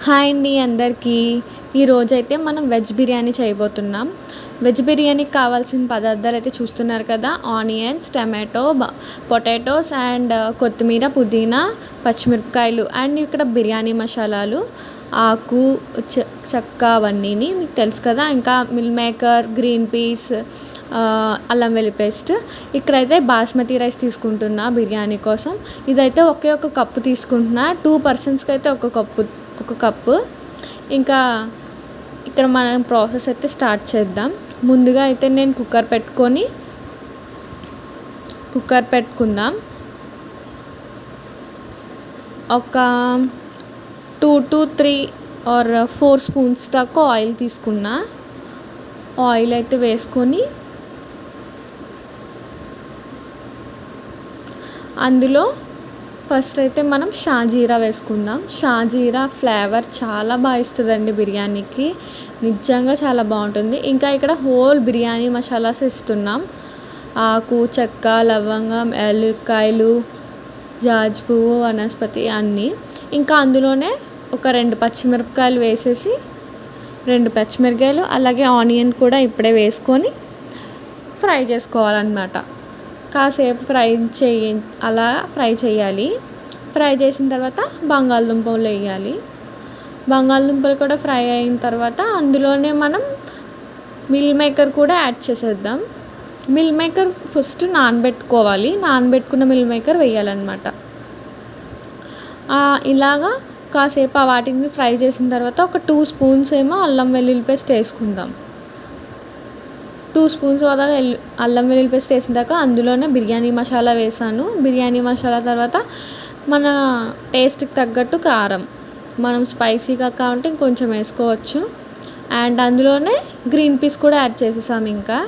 Hi అండి అందరికీ. ఈరోజైతే మనం వెజ్ బిర్యానీ చేయబోతున్నాం. వెజ్ బిర్యానీకి కావాల్సిన పదార్థాలు అయితే చూస్తున్నారు కదా. ఆనియన్స్, టమాటో, పొటాటోస్ అండ్ కొత్తిమీర, పుదీనా, పచ్చిమిరపకాయలు అండ్ ఇక్కడ బిర్యానీ మసాలాలు, ఆకు, చెక్క అవన్నీ మీకు తెలుసు కదా. ఇంకా మిల్ మేకర్, గ్రీన్ పీస్, అల్లం వెల్లుల్లి పేస్ట్. ఇక్కడైతే బాస్మతి రైస్ తీసుకుంటున్నా బిర్యానీ కోసం. ఇదైతే ఒకే ఒక కప్పు తీసుకుంటున్నా. 2 పర్సన్స్కి అయితే ఒక కప్పు. ఇంకా ఇక్కడ మనం ప్రాసెస్ అయితే స్టార్ట్ చేద్దాం. ముందుగా అయితే నేను కుక్కర్ పెట్టుకుందాం. ఒక 2 to 3 or 4 స్పూన్స్ దాకా ఆయిల్ తీసుకున్నా. ఆయిల్ అయితే వేసుకొని అందులో ఫస్ట్ అయితే మనం షాజీరా వేసుకుందాం. షాజీరా ఫ్లేవర్ చాలా బాగా ఇస్తుందండి బిర్యానీకి, నిజంగా చాలా బాగుంటుంది. ఇంకా ఇక్కడ హోల్ బిర్యానీ మసాలాస్ ఇస్తున్నాం. ఆకు, చెక్క, లవంగం, యాలక్కాయలు, జాజి పువ్వు, వనస్పతి అన్నీ. ఇంకా అందులోనే ఒక 2 పచ్చిమిరపకాయలు వేసేసి, 2 పచ్చిమిరపకాయలు అలాగే ఆనియన్ కూడా ఇప్పుడే వేసుకొని ఫ్రై చేసుకోవాలన్నమాట. కాసేపు ఫ్రై చేయాలి. ఫ్రై చేసిన తర్వాత బంగాళదుంపలు వేయాలి. బంగాళదుంపలు కూడా ఫ్రై అయిన తర్వాత అందులోనే మనం మిల్ మేకర్ కూడా యాడ్ చేసేద్దాం. మిల్ మేకర్ ఫస్ట్ నానబెట్టుకోవాలి. నానబెట్టుకున్న మిల్ మేకర్ వేయాలన్నమాట. ఇలాగా కాసేపు వాటిని ఫ్రై చేసిన తర్వాత ఒక 2 స్పూన్స్ ఏమో అల్లం వెల్లుల్లి పేస్ట్ వేసుకుందాం. 2 స్పూన్స్ అల్లం వెల్లుల్లి పేస్ట్ వేసిన దాకా అందులోనే బిర్యానీ మసాలా వేసాను. బిర్యానీ మసాలా తర్వాత మన టేస్ట్కి తగ్గట్టు కారం, మనం స్పైసీగా కావాలంటే ఇంకొంచెం వేసుకోవచ్చు. అండ్ అందులోనే గ్రీన్ పీస్ కూడా యాడ్ చేసేసాము. ఇంకా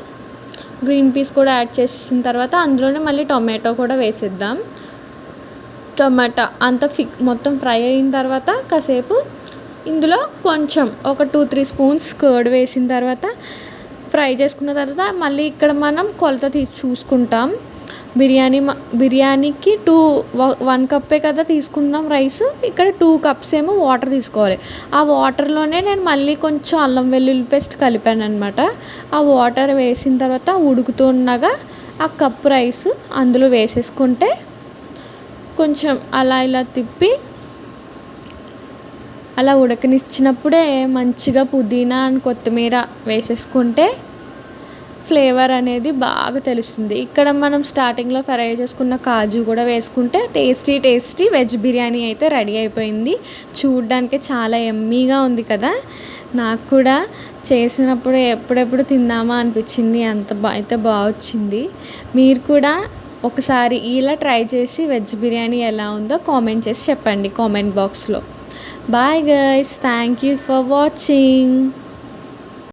గ్రీన్ పీస్ కూడా యాడ్ చేసేసిన తర్వాత అందులోనే మళ్ళీ టొమాటో కూడా వేసేద్దాం. టొమాటో అంతా మొత్తం ఫ్రై అయిన తర్వాత కాసేపు ఇందులో కొంచెం ఒక 2-3 స్పూన్స్ కర్డ్ వేసిన తర్వాత ఫ్రై చేసుకున్న తర్వాత మళ్ళీ ఇక్కడ మనం కొలత చూసుకుంటాం. బిర్యానీకి 1 కప్పే కదా తీసుకున్నాం రైస్. ఇక్కడ 2 కప్స్ ఏమో వాటర్ తీసుకోవాలి. ఆ వాటర్లోనే నేను మళ్ళీ కొంచెం అల్లం వెల్లుల్లి పేస్ట్ కలిపాను అనమాట. ఆ వాటర్ వేసిన తర్వాత ఉడుకుతుండగా ఆ కప్ రైస్ అందులో వేసేసుకుంటే కొంచెం అలా ఇలా తిప్పి అలా ఉడకనిచ్చినప్పుడే మంచిగా పుదీనా అండ్ కొత్తిమీర వేసేసుకుంటే ఫ్లేవర్ అనేది బాగా తెలుస్తుంది. ఇక్కడ మనం స్టార్టింగ్లో ఫ్రై చేసుకున్న కాజు కూడా వేసుకుంటే టేస్టీ వెజ్ బిర్యానీ అయితే రెడీ అయిపోయింది. చూడడానికి చాలా యమ్మీగా ఉంది కదా. నాకు కూడా చేసినప్పుడు ఎప్పుడెప్పుడు తిందామా అనిపించింది. అయితే బాగా వచ్చింది. మీరు కూడా ఒకసారి ఇలా ట్రై చేసి వెజ్ బిర్యానీ ఎలా ఉందో కామెంట్ చేసి చెప్పండి కామెంట్ బాక్స్లో. Bye guys, thank you for watching.